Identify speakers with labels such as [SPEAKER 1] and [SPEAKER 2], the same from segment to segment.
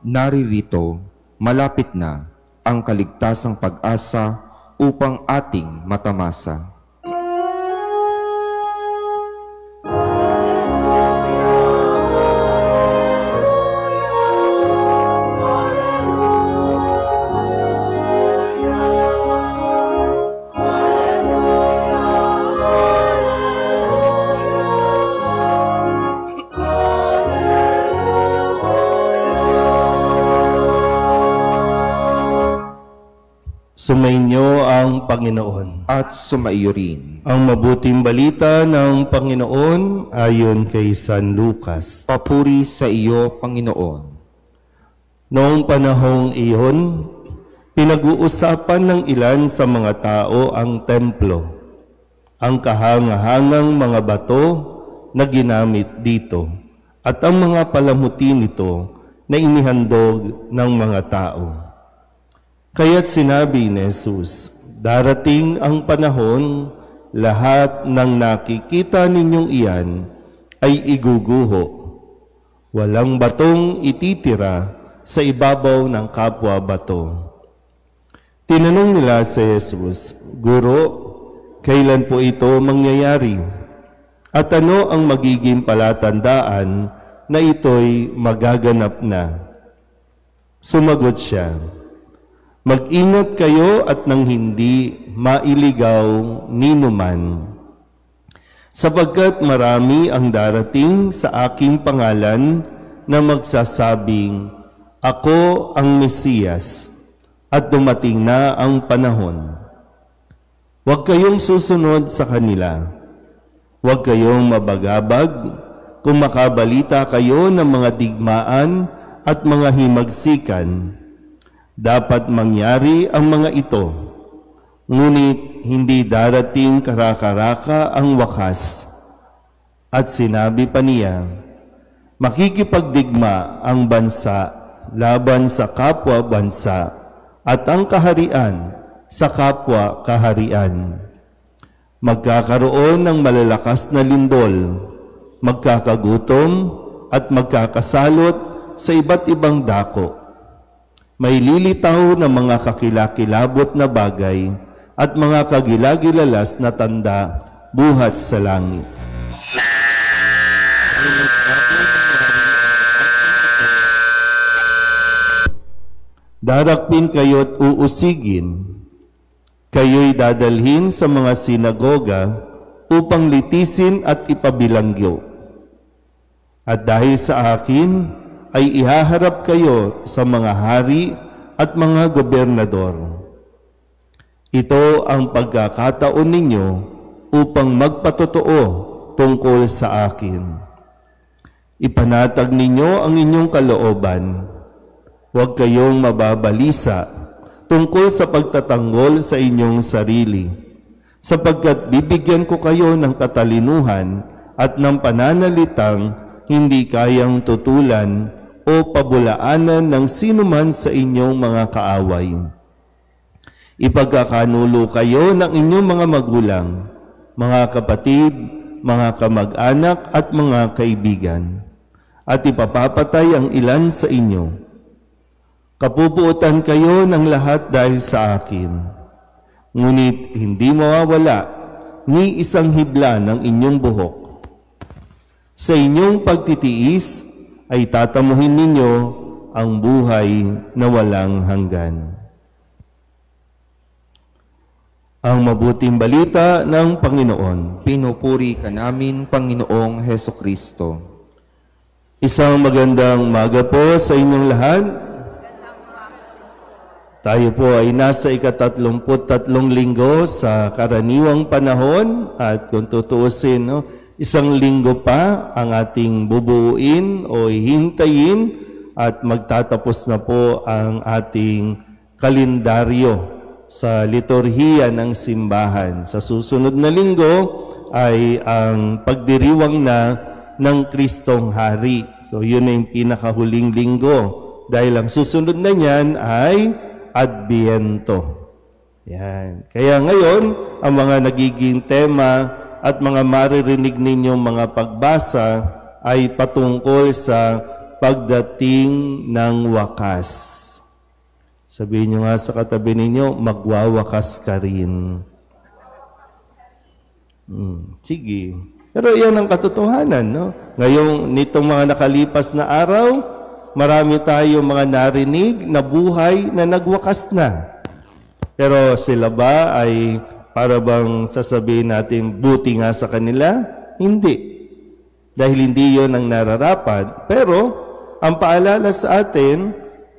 [SPEAKER 1] Naririto, malapit na ang kaligtasang pag-asa upang ating matamasa.
[SPEAKER 2] Sumainyo ang Panginoon.
[SPEAKER 1] At sumaiyo rin.
[SPEAKER 2] Ang mabuting balita ng Panginoon ayon kay San Lucas.
[SPEAKER 1] Papuri sa iyo, Panginoon.
[SPEAKER 2] Noong panahong iyon, pinag-uusapan ng ilan sa mga tao ang templo, ang kahangahangang mga bato na ginamit dito, at ang mga palamuti nito na inihandog ng mga tao. Kaya't sinabi ni Jesus, darating ang panahon, lahat ng nakikita ninyong iyan ay iguguho. Walang batong ititira sa ibabaw ng kapwa bato. Tinanong nila si Jesus, Guro, kailan po ito mangyayari? At ano ang magiging palatandaan na ito'y magaganap na? Sumagot siya, mag-ingat kayo at nang hindi mailigaw ninuman. Sapagkat marami ang darating sa aking pangalan na magsasabing, Ako ang Mesiyas, at dumating na ang panahon. Huwag kayong susunod sa kanila. Huwag kayong mabagabag kung makabalita kayo ng mga digmaan at mga himagsikan. Dapat mangyari ang mga ito, ngunit hindi darating karakaraka ang wakas. At sinabi pa niya, makikipagdigma ang bansa laban sa kapwa bansa at ang kaharian sa kapwa kaharian. Magkakaroon ng malalakas na lindol, magkakagutom at magkakasalot sa iba't ibang dako. May lilitaw na mga kakilakilabot na bagay at mga kagilagilalas na tanda buhat sa langit. Darakpin kayo't uusigin. Kayo'y dadalhin sa mga sinagoga upang litisin at ipabilanggo. At dahil sa akin, ay ihaharap kayo sa mga hari at mga gobernador. Ito ang pagkakataon ninyo upang magpatotoo tungkol sa akin. Ipanatag ninyo ang inyong kalooban. Huwag kayong mababalisa tungkol sa pagtatanggol sa inyong sarili, sapagkat bibigyan ko kayo ng katalinuhan at ng pananalitang hindi kayang tutulan o pabulaanan ng sinuman sa inyong mga kaaway. Ipagkakanulo kayo ng inyong mga magulang, mga kapatid, mga kamag-anak at mga kaibigan, at ipapapatay ang ilan sa inyo. Kapupuotan kayo ng lahat dahil sa akin, ngunit hindi mawawala ni isang hibla ng inyong buhok. Sa inyong pagtitiis ay tatamuhin ninyo ang buhay na walang hanggan. Ang mabuting balita ng Panginoon.
[SPEAKER 1] Pinupuri ka namin, Panginoong Hesukristo.
[SPEAKER 2] Isang magandang umaga po sa inyong lahat. Tayo po ay nasa ika-33 linggo sa karaniwang panahon at kung tutuusin, isang linggo pa ang ating bubuuin o hihintayin at magtatapos na po ang ating kalendaryo sa liturhiya ng simbahan. Sa susunod na linggo ay ang pagdiriwang na ng Kristong Hari. So yun na yung pinakahuling linggo dahil ang susunod na niyan ay Adbiento. Yan. Kaya ngayon, ang mga nagiging tema at mga maririnig ninyong mga pagbasa ay patungkol sa pagdating ng wakas. Sabihin nyo nga sa katabi ninyo, magwawakas ka rin. Sige. Pero yan ang katotohanan, no? Ngayong nitong mga nakalipas na araw, marami tayong mga narinig na buhay na nagwakas na. Pero sila ba ay para bang sasabihin natin buti nga sa kanila? Hindi. Dahil hindi yon ang nararapat. Pero ang paalala sa atin,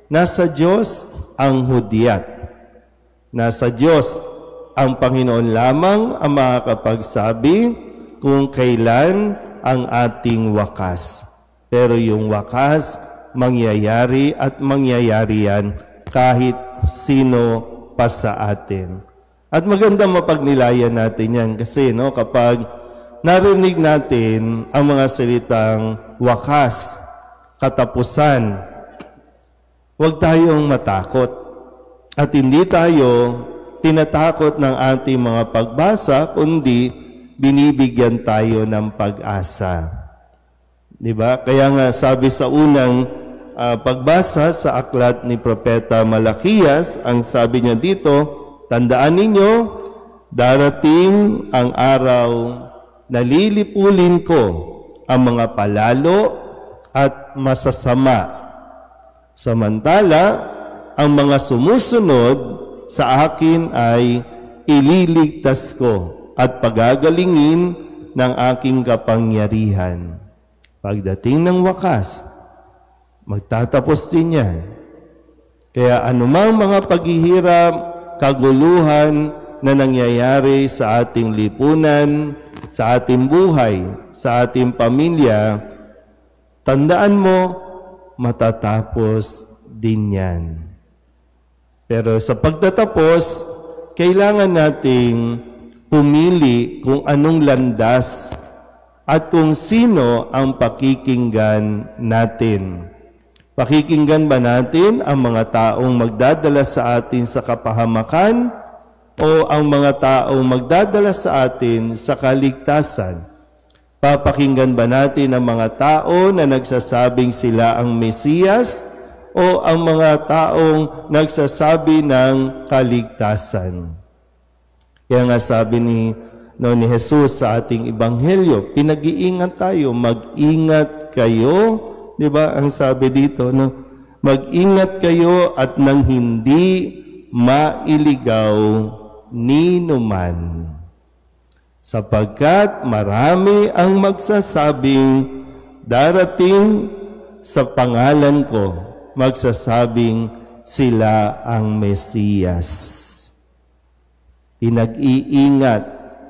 [SPEAKER 2] nasa Diyos ang hudyat. Nasa Diyos ang Panginoon lamang ang makakapagsabi kung kailan ang ating wakas. Pero yung wakas, mangyayari at mangyayari yan kahit sino pa sa atin. At maganda mapagnilayan natin yan kasi kapag narinig natin ang mga salitang wakas, katapusan, huwag tayong matakot. At hindi tayo tinatakot ng ating mga pagbasa, kundi binibigyan tayo ng pag-asa. Diba? Kaya nga sabi sa unang pagbasa sa aklat ni Propeta Malakias, ang sabi niya dito, tandaan ninyo, darating ang araw na lilipulin ko ang mga palalo at masasama. Samantala, ang mga sumusunod sa akin ay ililigtas ko at pagagalingin ng aking kapangyarihan. Pagdating ng wakas, magtatapos din yan. Kaya anumang mga paghihirap, kaguluhan na nangyayari sa ating lipunan, sa ating buhay, sa ating pamilya, tandaan mo, matatapos din yan. Pero sa pagtatapos, kailangan nating pumili kung anong landas at kung sino ang pakikinggan natin. Pakikinggan ba natin ang mga taong magdadala sa atin sa kapahamakan o ang mga taong magdadala sa atin sa kaligtasan? Papakinggan ba natin ang mga tao na nagsasabing sila ang Mesiyas o ang mga taong nagsasabi ng kaligtasan? Kaya nga sabi ni Jesus sa ating ebanghelyo, pinag-iingat tayo, mag-ingat kayo. Diba? Ang sabi dito, mag-ingat kayo at nang hindi mailigaw ninuman. Sapagkat marami ang magsasabing darating sa pangalan ko, magsasabing sila ang Mesiyas. Pinag-iingat.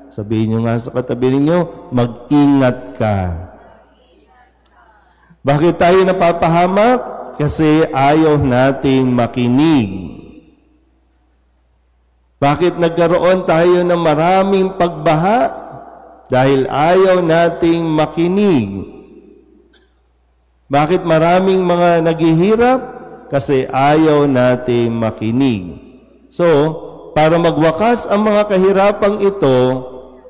[SPEAKER 2] Sabihin nyo nga sa katabi ninyo, mag-ingat ka. Bakit tayo napapahamak? Kasi ayaw nating makinig. Bakit nagkaroon tayo ng maraming pagbaha? Dahil ayaw nating makinig. Bakit maraming mga naghihirap? Kasi ayaw nating makinig. So, para magwakas ang mga kahirapang ito,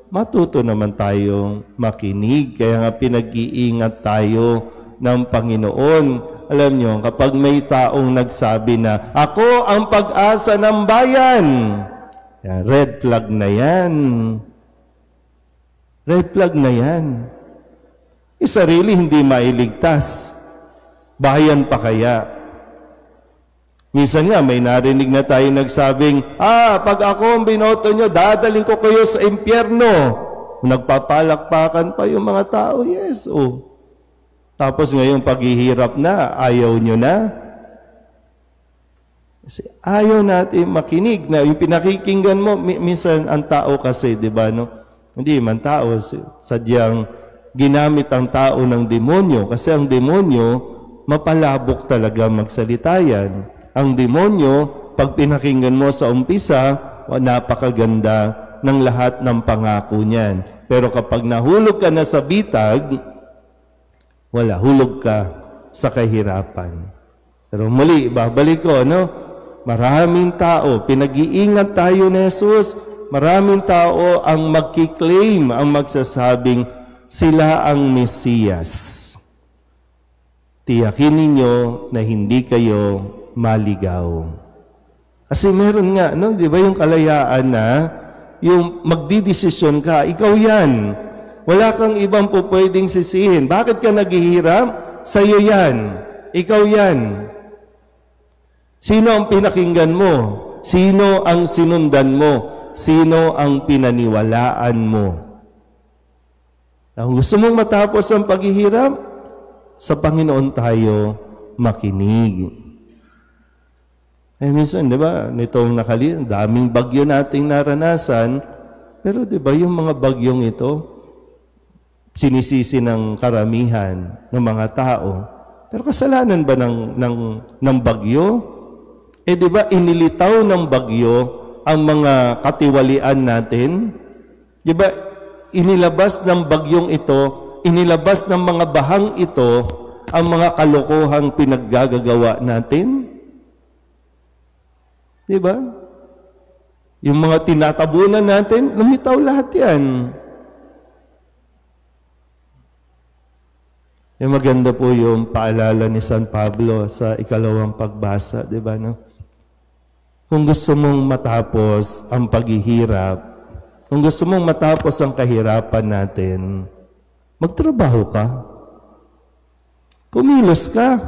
[SPEAKER 2] matuto naman tayong makinig. Kaya nga pinag-iingat tayo ng Panginoon. Alam nyo, kapag may taong nagsabi na, ako ang pag-asa ng bayan, yan, red flag na yan. Red flag na yan. Sarili hindi mailigtas. Bayan pa kaya? Minsan nga, may narinig na tayo nagsabing, pag ako ang binoto nyo, dadaling ko kayo sa impyerno. Nagpapalakpakan pa yung mga tao, yes, Tapos ngayong paghihirap na, ayaw nyo na. Kasi ayaw natin makinig na yung pinakikinggan mo. Minsan ang tao kasi, di ba, hindi man tao, sadyang ginamit ang tao ng demonyo. Kasi ang demonyo, mapalabok talaga magsalita yan. Ang demonyo, pag pinakinggan mo sa umpisa, napakaganda ng lahat ng pangako niyan. Pero kapag nahulog ka na sa bitag, wala, hulog ka sa kahirapan. Pero muli, babalik ko, maraming tao, pinag-iingat tayo ni Jesus, maraming tao ang magkiklaim, ang magsasabing sila ang Mesiyas. tiyakin ninyo na hindi kayo maligaw. Kasi meron nga, no, di ba yung kalayaan na yung magdidesisyon ka, ikaw yan. Wala kang ibang po pwedeng sisihin. Bakit ka naghihirap? Sa'yo yan. Ikaw yan. Sino ang pinakinggan mo? Sino ang sinundan mo? Sino ang pinaniwalaan mo? Kung gusto mong matapos ang paghihirap, sa Panginoon tayo makinig. Minsan, di ba, nitong daming bagyo nating naranasan, pero di ba yung mga bagyong ito, sinisisi ng karamihan ng mga tao. Pero kasalanan ba ng bagyo? Di ba, inilitaw ng bagyo ang mga katiwalian natin? Di ba, inilabas ng bagyong ito, inilabas ng mga bahang ito ang mga kalokohang pinaggagawa natin? Di ba? Yung mga tinatabunan natin, lumitaw lahat yan. Yung maganda po yung paalala ni San Pablo sa ikalawang pagbasa, di ba? No? Kung gusto mong matapos ang paghihirap, kung gusto mong matapos ang kahirapan natin, magtrabaho ka. Kumilos ka.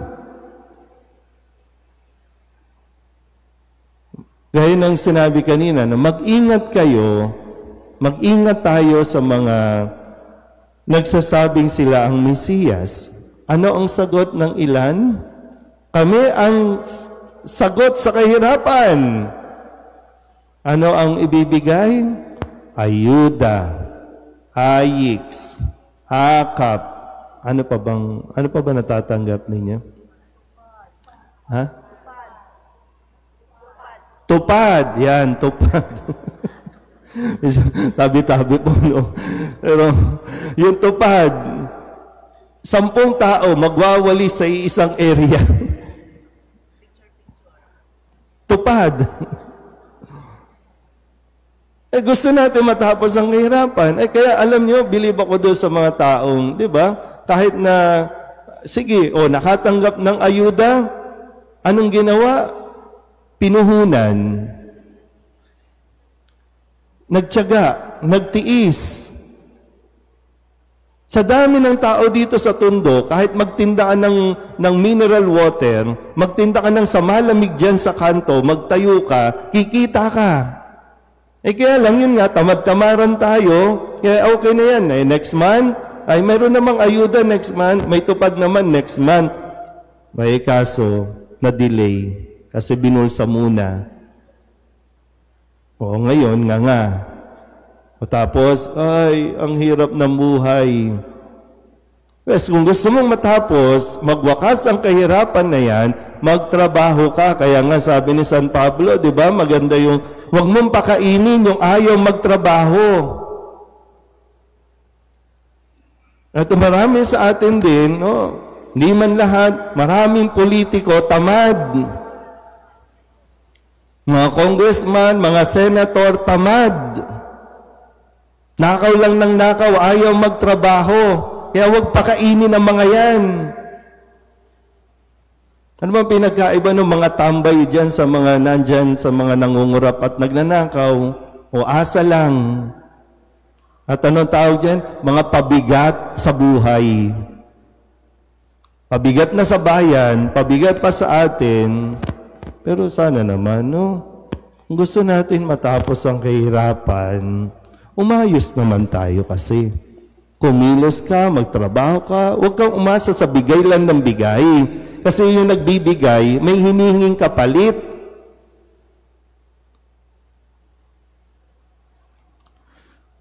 [SPEAKER 2] Gaya ng sinabi kanina, na mag-ingat kayo, mag-ingat tayo sa mga nagsasabing sila ang Mesiyas. Ano ang sagot ng ilan? Kami ang sagot sa kahirapan. Ano ang ibibigay? Ayuda, ayix, akap. Ano pa ba natatanggap ninyo? Ha? Tupad. Yan, tupad. Tabi-tabi po, no? Pero, yung tupad, 10 tao magwawali sa isang area. Tupad. Gusto natin matapos ang kahirapan. Kaya alam nyo, believe ako doon sa mga taong, di ba? Kahit na, sige, nakatanggap ng ayuda, anong ginawa? Pinuhunan. Nagtiyaga, nagtiis. Sa dami ng tao dito sa Tondo, kahit magtinda ka ng mineral water, magtinda ka ng samalamig dyan sa kanto, magtayo ka, kikita ka. Kaya lang yun nga, tamad-tamaran tayo, kaya okay na yan. Next month, mayroon namang ayuda next month, may tupad naman next month. May kaso, na-delay, kasi binulsa muna. Ngayon, nga. Tapos, ang hirap ng buhay. Yes, kung gusto mong matapos, magwakas ang kahirapan na yan, magtrabaho ka. Kaya nga sabi ni San Pablo, di ba, maganda yung, huwag mong pakainin yung ayaw magtrabaho. At marami sa atin din, hindi man lahat, maraming politiko, tamad. Mga congressman, mga senator, tamad. Nakaw lang ng nakaw, ayaw magtrabaho. Kaya huwag pakainin ang mga yan. Ano bang pinagkaiba ng mga tambay dyan sa mga nandyan, sa mga nangungurap at nagnanakaw? O asa lang. At anong tawag dyan? Mga pabigat sa buhay. Pabigat na sa bayan, pabigat pa sa atin. Pero sana naman, kung gusto natin matapos ang kahirapan, umayos naman tayo kasi. Kumilos ka, magtrabaho ka, huwag kang umasa sa bigay lang ng bigay. Kasi yung nagbibigay, may hinihinging kapalit.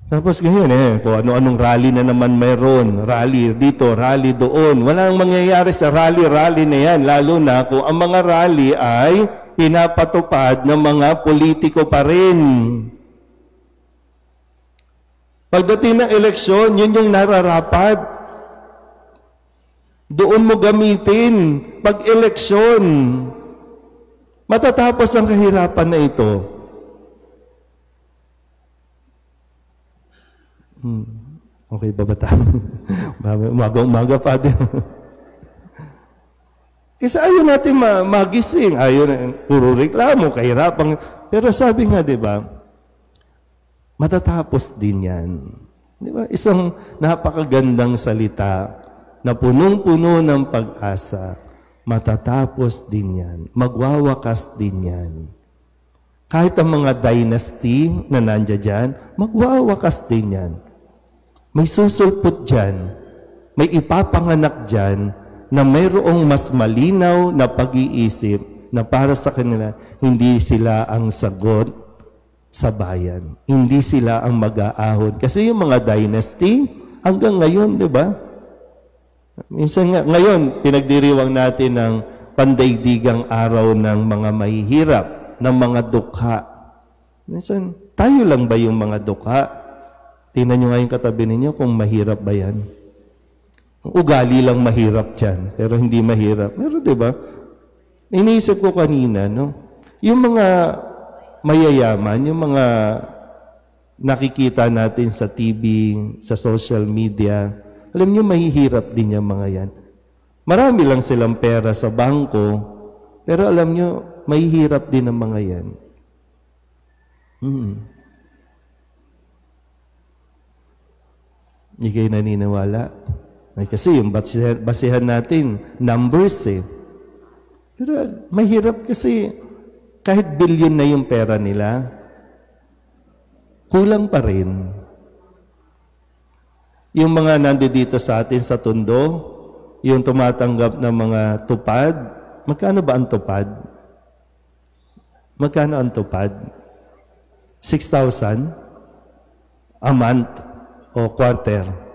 [SPEAKER 2] Tapos ganyan kung ano-anong rally na naman mayroon. Rally dito, rally doon. Walang mangyayari sa rally na yan. Lalo na kung ang mga rally ay pinapatupad ng mga politiko pa rin. Pagdating ng eleksyon, yun yung nararapat. Doon mo gamitin pag-eleksyon. Matatapos ang kahirapan na ito. Okay ba tayo? Umaga-umaga pa din. Kasi ayaw natin magising. Ayaw na, puro reklamo, kahirapan. Pero sabi nga, di ba, matatapos din yan. Di ba? Isang napakagandang salita na punong-puno ng pag-asa. Matatapos din yan. Magwawakas din yan. Kahit ang mga dynasty na nandiyan dyan, magwawakas din yan. May susulpot dyan. May ipapanganak dyan na mayroong mas malinaw na pag-iisip na para sa kanila, hindi sila ang sagot sa bayan. Hindi sila ang mag-aahon. Kasi yung mga dynasty, hanggang ngayon, di ba? Minsan nga, ngayon, pinagdiriwang natin ng pandaigdigang araw ng mga mahihirap, ng mga dukha. Minsan, tayo lang ba yung mga dukha? Tingnan nyo nga yung katabi ninyo kung mahirap ba yan. Ugali lang mahirap dyan, pero hindi mahirap. Pero diba, iniisip ko kanina, no? Yung mga mayayaman, yung mga nakikita natin sa TV, sa social media, alam nyo, mahihirap din yung mga yan. Marami lang silang pera sa bangko, pero alam nyo, mahihirap din ang mga yan. Hindi kayo naniniwala? Ay, kasi yung basihan natin, numbers eh. Pero mahirap kasi kahit billion na yung pera nila, kulang pa rin. Yung mga nandito sa atin sa Tondo, yung tumatanggap ng mga tupad, magkano ba ang tupad? Magkano ang tupad? 6,000 a month o quarter.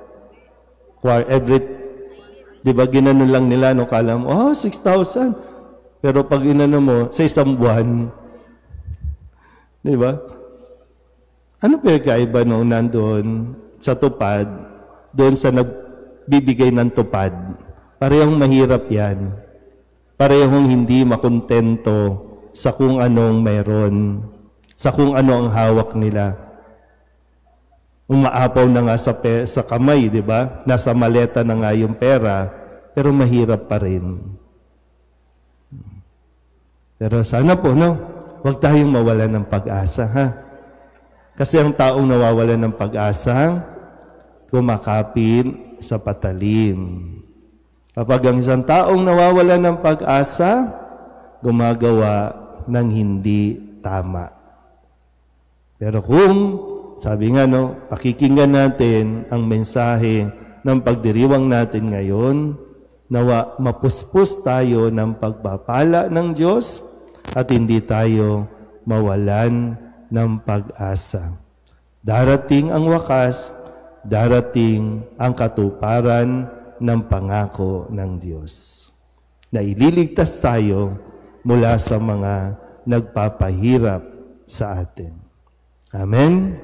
[SPEAKER 2] Di ba, ginanon lang nila, no, kala mo, 6,000. Pero pag inano mo, sa isang buwan, di ba? Ano pinagkaiba nung nandoon sa tupad, doon sa nagbibigay ng tupad? Parehong mahirap yan. Parehong hindi makontento sa kung anong meron, sa kung ano ang hawak nila. Umaapaw na nga sa kamay, di ba? Nasa maleta na nga yung pera, pero mahirap pa rin. Pero sana po, no? Huwag tayong mawalan ng pag-asa, ha? Kasi ang taong nawawalan ng pag-asa, kumakapit sa patalim. Kapag ang isang taong nawawalan ng pag-asa, gumagawa ng hindi tama. Pero kung sabi nga, no, pakikinggan natin ang mensahe ng pagdiriwang natin ngayon, nawa mapuspos tayo ng pagpapala ng Diyos at hindi tayo mawalan ng pag-asa. Darating ang wakas, darating ang katuparan ng pangako ng Diyos. Na ililigtas tayo mula sa mga nagpapahirap sa atin. Amen?